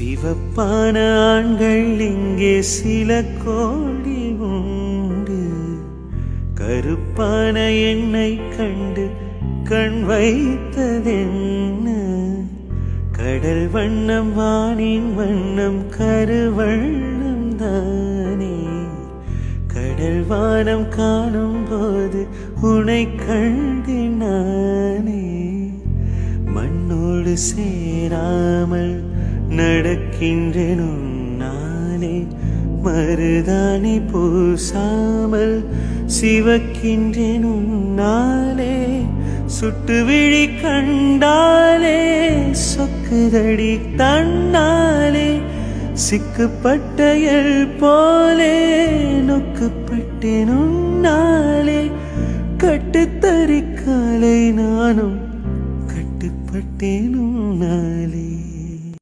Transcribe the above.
சிவப்பான ஆண்கள் இங்கே சில கோடி உண்டு. கருப்பான என்னை கண்டு கண் வைத்ததென்ன? கடல் வண்ணம் வானின் வண்ணம் கருவண்ணம் தானே. கடல் வானம் காணும் போது உனை கண்டேன் நானே. மண்ணோடு சேராமல் நடக்கின்றேன் உன்னாலே. மருதாணி பூசாமல் சிவக்கின்றேன் உன்னாலே. சுட்டு விழி கண்டாலே சொக்குதடி தன்னாலே. சிக்குப்பட்டையல் போலே நொக்குப்பட்டேன் உன்னாலே. கட்டுத்தறிக்காலை நானும் கட்டுப்பட்டேன் உன்னாலே.